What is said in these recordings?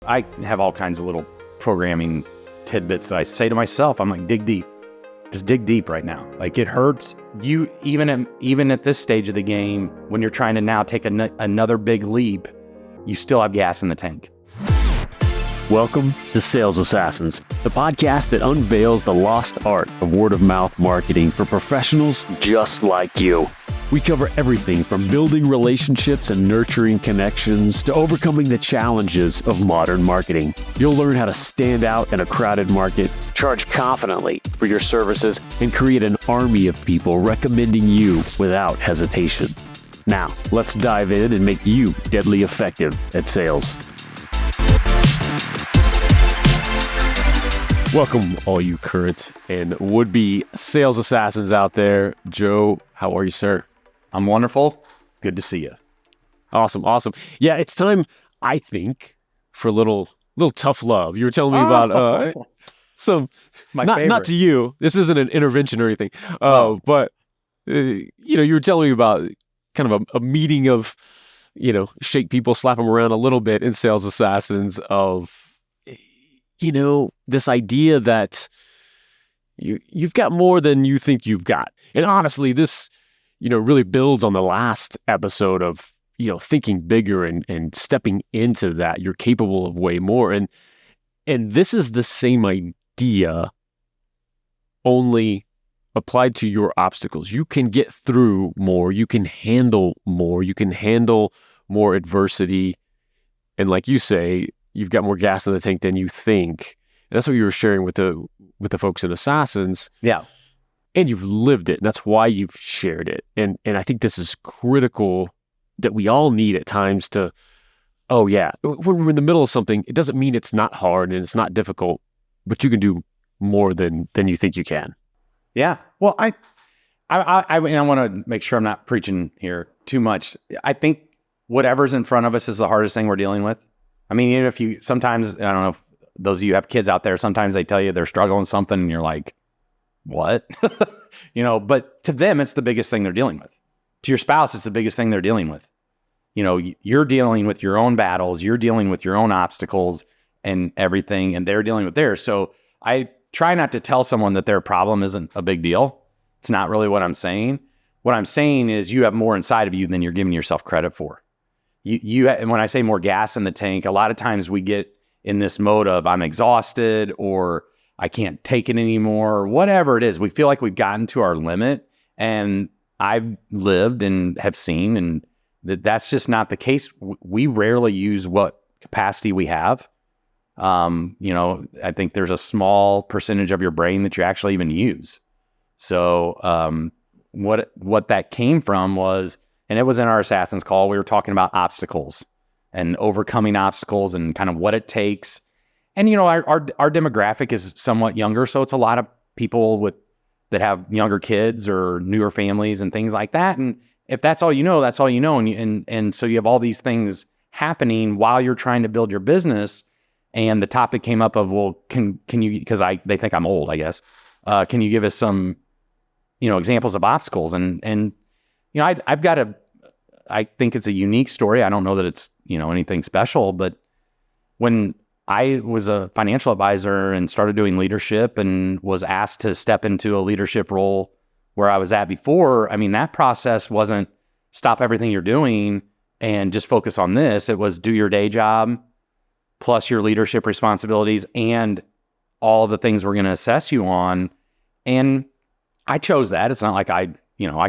I have all kinds of little programming tidbits that I say to myself. I'm like, dig deep. Just dig deep right now. Like, it hurts. You, even at this stage of the game, when you're trying to now take another big leap, you still have gas in the tank. Welcome to Sales Assassins, the podcast that unveils the lost art of word-of-mouth marketing for professionals just like you. We cover everything from building relationships and nurturing connections to overcoming the challenges of modern marketing. You'll learn how to stand out in a crowded market, charge confidently for your services, and create an army of people recommending you without hesitation. Now, let's dive in and make you deadly effective at sales. Welcome, all you current and would-be sales assassins out there. Joe, how are you, sir? I'm wonderful. Good to see you. Awesome. Yeah, it's time, I think, for a little tough love. You were telling me about some. It's my favorite. Not to you. This isn't an intervention or anything. But you were telling me about kind of a meeting of, shake people, slap them around a little bit in Sales Assassins of, this idea that you've got more than you think you've got. And honestly, this, really builds on the last episode of, thinking bigger and stepping into that. You're capable of way more. And this is the same idea, only applied to your obstacles. You can get through more. You can handle more. You can handle more adversity. And like you say, you've got more gas in the tank than you think. And that's what you were sharing with the folks in Assassins. Yeah. And you've lived it. And that's why you've shared it. And I think this is critical that we all need at times to, when we're in the middle of something, it doesn't mean it's not hard and it's not difficult, but you can do more than you think you can. Yeah. Well, I want to make sure I'm not preaching here too much. I think whatever's in front of us is the hardest thing we're dealing with. I mean, even if sometimes, I don't know if those of you who have kids out there, sometimes they tell you they're struggling with something and you're like, what? But to them, it's the biggest thing they're dealing with. To your spouse, it's the biggest thing they're dealing with. You're dealing with your own battles, you're dealing with your own obstacles and everything, and they're dealing with theirs. So I try not to tell someone that their problem isn't a big deal. It's not really what I'm saying. What I'm saying is you have more inside of you than you're giving yourself credit for. And when I say more gas in the tank, a lot of times we get in this mode of I'm exhausted or I can't take it anymore, or whatever it is. We feel like we've gotten to our limit, and I've lived and have seen, and that's just not the case. We rarely use what capacity we have. I think there's a small percentage of your brain that you actually even use. So what that came from was, and it was in our Assassins call, we were talking about obstacles and overcoming obstacles and kind of what it takes. And, our demographic is somewhat younger. So it's a lot of people that have younger kids or newer families and things like that. And if that's all you know, that's all you know. And so you have all these things happening while you're trying to build your business. And the topic came up of, well, can you, because they think I'm old, I guess. Can you give us some, examples of obstacles? And I've got I think it's a unique story. I don't know that it's, anything special, but when I was a financial advisor and started doing leadership and was asked to step into a leadership role where I was at before, I mean, that process wasn't stop everything you're doing and just focus on this. It was do your day job plus your leadership responsibilities and all of the things we're going to assess you on. And I chose that. It's not like I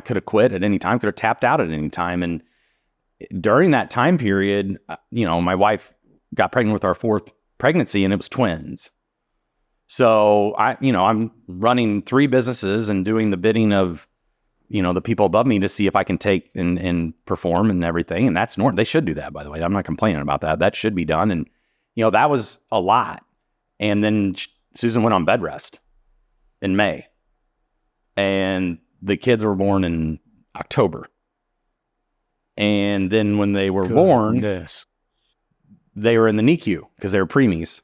could have quit at any time, could have tapped out at any time. And during that time period, my wife got pregnant with our fourth pregnancy, and it was twins. So I'm running 3 businesses and doing the bidding of, the people above me to see if I can take and perform and everything. And that's normal. They should do that, by the way. I'm not complaining about that. That should be done. And, that was a lot. And then Susan went on bed rest in May, and the kids were born in October. And then when they were born, they were in the NICU because they were preemies.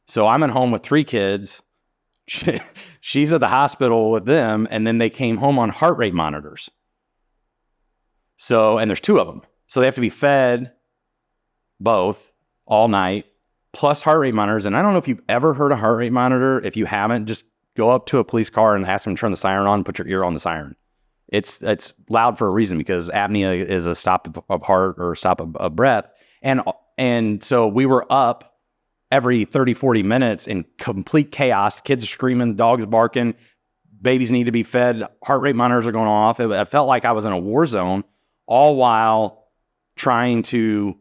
So I'm at home with 3 kids. She's at the hospital with them. And then they came home on heart rate monitors. So, and there's 2 of them. So they have to be fed both all night, plus heart rate monitors. And I don't know if you've ever heard a heart rate monitor. If you haven't, just go up to a police car and ask them to turn the siren on, put your ear on the siren. It's loud for a reason, because apnea is a stop of heart or stop of breath. And so we were up every 30, 40 minutes in complete chaos. Kids are screaming, dogs barking, babies need to be fed, heart rate monitors are going off. It felt like I was in a war zone, all while trying to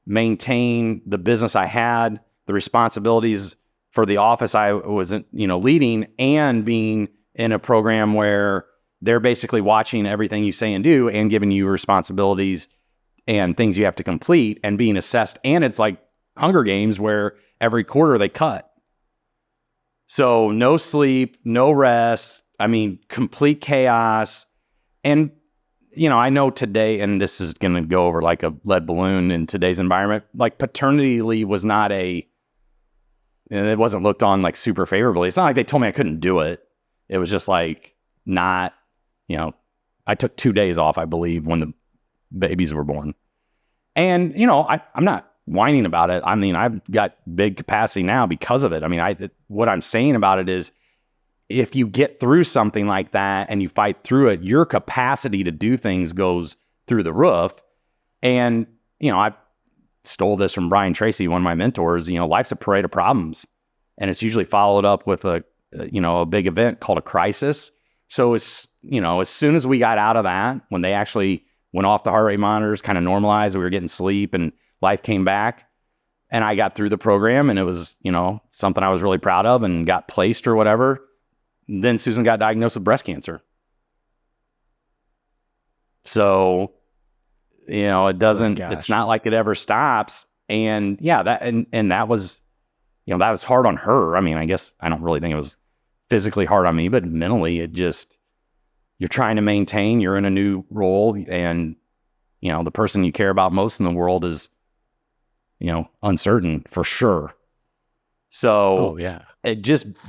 maintain the business I had, the responsibilities for the office I was, leading, and being in a program where they're basically watching everything you say and do and giving you responsibilities and things you have to complete and being assessed. And it's like Hunger Games, where every quarter they cut. So no sleep, no rest. I mean, complete chaos. And, I know today, and this is going to go over like a lead balloon in today's environment, like paternity leave was not it wasn't looked on like super favorably. It's not like they told me I couldn't do it. It was just like not, I took 2 days off, I believe, when the babies were born. And, I'm not whining about it. I mean, I've got big capacity now because of it. I mean, what I'm saying about it is, if you get through something like that and you fight through it, your capacity to do things goes through the roof. And, I stole this from Brian Tracy, one of my mentors. Life's a parade of problems, and it's usually followed up with a big event called a crisis. So as soon as we got out of that, when they actually went off the heart rate monitors, kind of normalized, we were getting sleep and life came back, and I got through the program, and it was, something I was really proud of and got placed or whatever. Then Susan got diagnosed with breast cancer. So, it doesn't, it's not like it ever stops. And yeah, that was, that was hard on her. I mean, I guess I don't really think it was physically hard on me, but mentally you're trying to maintain, you're in a new role, and, the person you care about most in the world is, uncertain for sure. So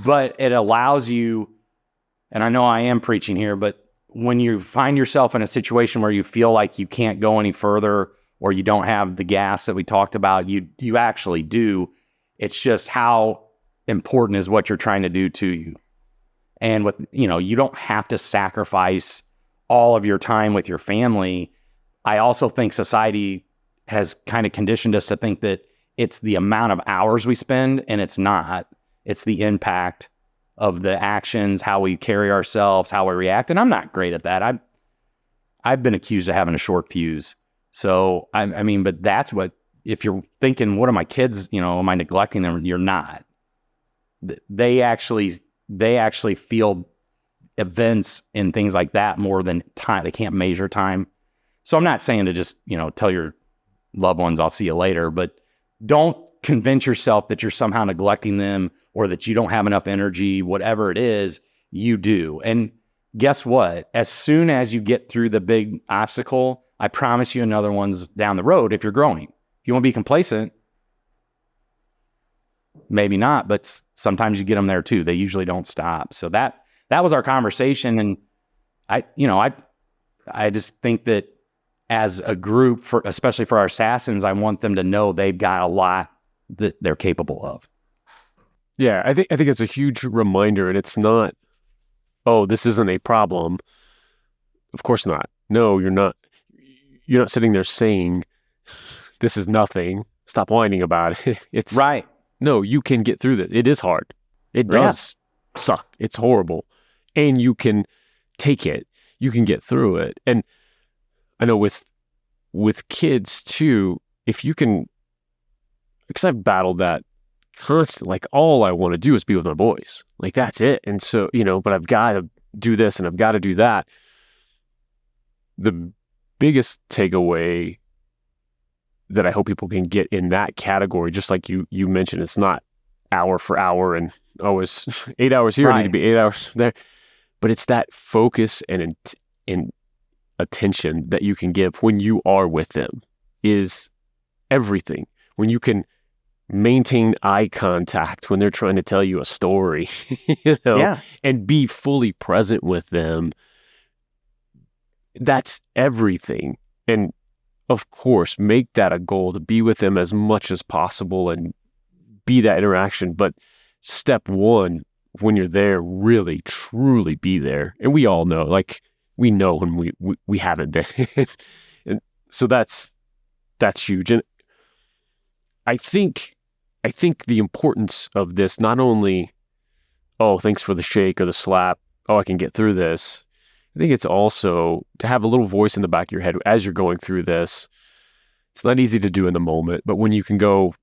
but it allows you, and I know I am preaching here, but when you find yourself in a situation where you feel like you can't go any further, or you don't have the gas that we talked about, you actually do. It's just how important is what you're trying to do to you. And with, you don't have to sacrifice all of your time with your family. I also think society has kind of conditioned us to think that it's the amount of hours we spend, and it's not. It's the impact of the actions, how we carry ourselves, how we react. And I'm not great at that. I've been accused of having a short fuse. So, I mean, but that's what, if you're thinking, what are my kids, am I neglecting them? You're not. They actually feel events and things like that more than time. They can't measure time. So I'm not saying to just, tell your loved ones, I'll see you later, but don't convince yourself that you're somehow neglecting them or that you don't have enough energy. Whatever it is, you do. And guess what? As soon as you get through the big obstacle, I promise you another one's down the road if you're growing. If you want to be complacent, maybe not, but sometimes you get them there too. They usually don't stop. So that was our conversation. And I just think that as a group, especially for our assassins, I want them to know they've got a lot that they're capable of. Yeah, I think it's a huge reminder, and it's not, oh, this isn't a problem. Of course not. No, you're not. You're not sitting there saying, this is nothing. Stop whining about it. It's right. No, you can get through this. It is hard. It does suck. It's horrible. And you can take it. You can get through it. And I know with kids too, if you can, because I've battled that constantly, like all I want to do is be with my boys. Like that's it. And so, but I've got to do this and I've got to do that. The biggest takeaway that I hope people can get in that category, just like you mentioned, it's not hour for hour and it's 8 hours here, I need to be 8 hours there. But it's that focus and attention that you can give when you are with them is everything. When you can maintain eye contact when they're trying to tell you a story, and be fully present with them, that's everything. And of course, make that a goal to be with them as much as possible and be that interaction. But step one, when you're there, really, truly be there. And we all know, like, we know when we haven't been. And so that's huge. And I think the importance of this, not only, oh, thanks for the shake or the slap, oh, I can get through this. I think it's also to have a little voice in the back of your head as you're going through this. It's not easy to do in the moment, but when you can go,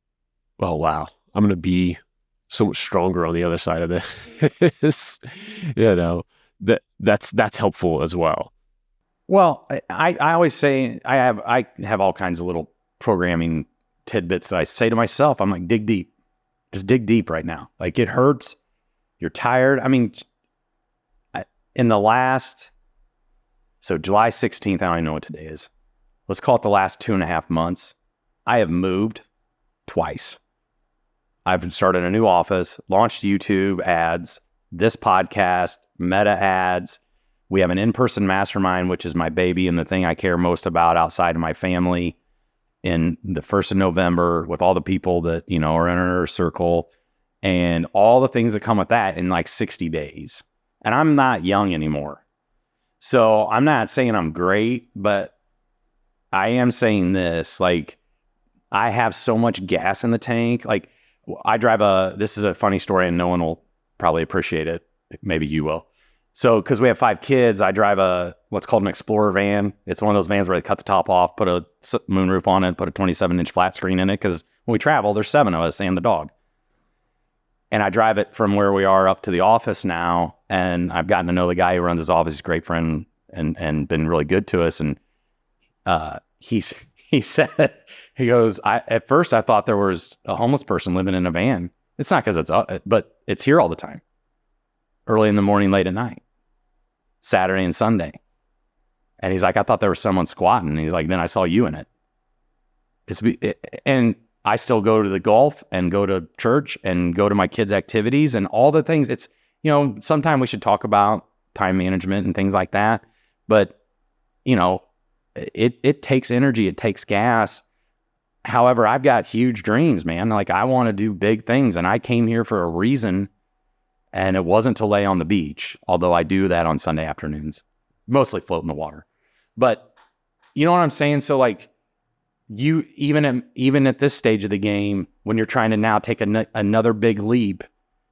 oh, wow, I'm going to be so much stronger on the other side of this, that's helpful as well. Well, I always say I have all kinds of little programming tidbits that I say to myself. I'm like, dig deep. Just dig deep right now. Like, it hurts. You're tired. I mean, in the last, so July 16th, I don't even know what today is. Let's call it the last 2.5 months. I have moved twice. I've started a new office, launched YouTube ads, this podcast, Meta ads. We have an in-person mastermind, which is my baby and the thing I care most about outside of my family, in the 1st of November with all the people that, are in our circle and all the things that come with that in like 60 days. And I'm not young anymore. So I'm not saying I'm great, but I am saying this, like, I have so much gas in the tank. Like, I drive this is a funny story and no one will probably appreciate it. Maybe you will. So, because we have 5 kids, I drive what's called an Explorer van. It's one of those vans where they cut the top off, put a moonroof on it, put a 27-inch flat screen in it. Because when we travel, there's 7 of us and the dog. And I drive it from where we are up to the office now. And I've gotten to know the guy who runs his office. He's a great friend and been really good to us. And he said, he goes, at first I thought there was a homeless person living in a van. It's not because but it's here all the time. Early in the morning, late at night, Saturday and Sunday. And he's like, I thought there was someone squatting. And he's like, then I saw you in it. And I still go to the golf and go to church and go to my kids' activities and all the things. It's, sometime we should talk about time management and things like that. But, it takes energy. It takes gas. However, I've got huge dreams, man. Like, I want to do big things, and I came here for a reason. And it wasn't to lay on the beach, although I do that on Sunday afternoons, mostly float in the water. But you know what I'm saying? So, like, you even at this stage of the game, when you're trying to now take another big leap,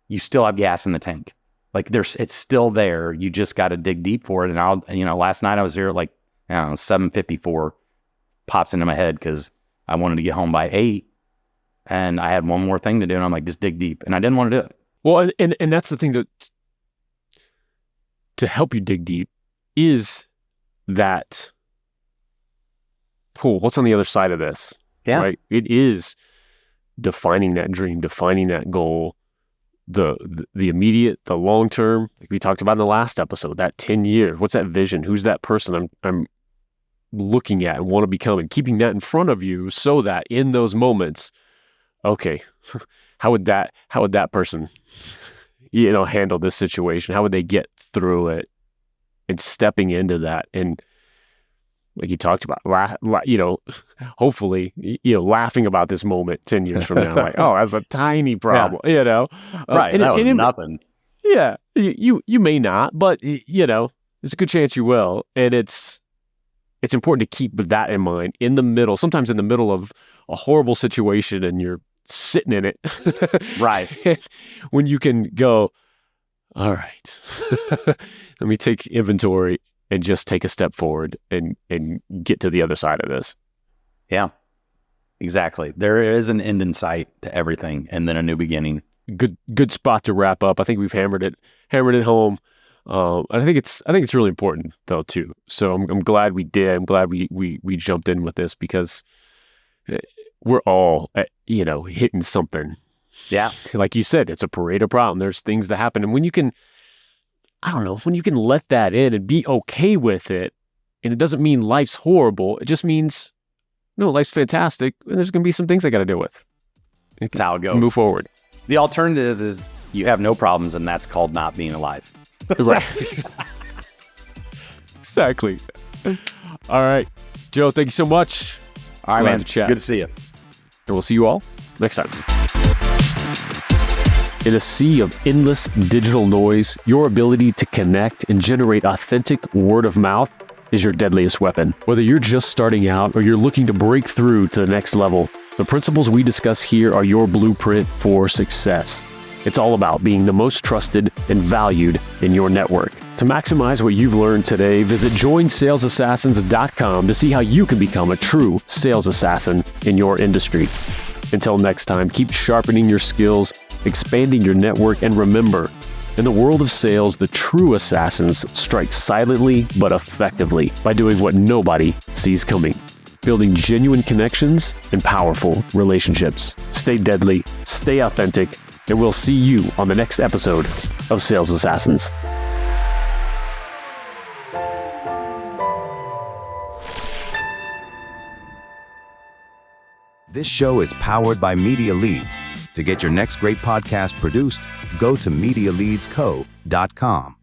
you still have gas in the tank. Like, it's still there. You just got to dig deep for it. And last night I was here at, like, I don't know, 7:54 pops into my head because I wanted to get home by 8, and I had one more thing to do, and I'm like, just dig deep, and I didn't want to do it. Well, and that's the thing that to help you dig deep is that pull. What's on the other side of this? Yeah. Right. It is defining that dream, defining that goal, the immediate, the long term. Like we talked about in the last episode, that 10 years. What's that vision? Who's that person I'm looking at and want to become, and keeping that in front of you so that in those moments, okay, how would that person handle this situation? How would they get through it? And stepping into that, and like you talked about, hopefully, laughing about this moment 10 years from now, like, oh, that's a tiny problem, right? That was nothing. Yeah, you may not, but there's a good chance you will, and it's important to keep that in mind in the middle. Sometimes in the middle of a horrible situation, and you're sitting in it, right? When you can go, all right, let me take inventory and just take a step forward and get to the other side of this. Yeah, exactly. There is an end in sight to everything, and then a new beginning. Good spot to wrap up. I think we've hammered it home. I think it's really important though too. So I'm glad we did. I'm glad we jumped in with this, because we're all, hitting something. Yeah. Like you said, it's a Pareto problem. There's things that happen. And when you can let that in and be okay with it, and it doesn't mean life's horrible. It just means, no, life's fantastic. And there's going to be some things I got to deal with. That's how it goes. Move forward. The alternative is you have no problems, and that's called not being alive. Right. Exactly. All right. Joe, thank you so much. All right, Glad man. to chat. Good to see you. And we'll see you all next time. In a sea of endless digital noise, your ability to connect and generate authentic word of mouth is your deadliest weapon. Whether you're just starting out or you're looking to break through to the next level, the principles we discuss here are your blueprint for success. It's all about being the most trusted and valued in your network. To maximize what you've learned today, visit joinsalesassassins.com to see how you can become a true sales assassin in your industry. Until next time, keep sharpening your skills, expanding your network, and remember, in the world of sales, the true assassins strike silently but effectively by doing what nobody sees coming, building genuine connections and powerful relationships. Stay deadly, stay authentic, and we'll see you on the next episode of Sales Assassins. This show is powered by Media Leads. To get your next great podcast produced, go to MediaLeadsCo.com.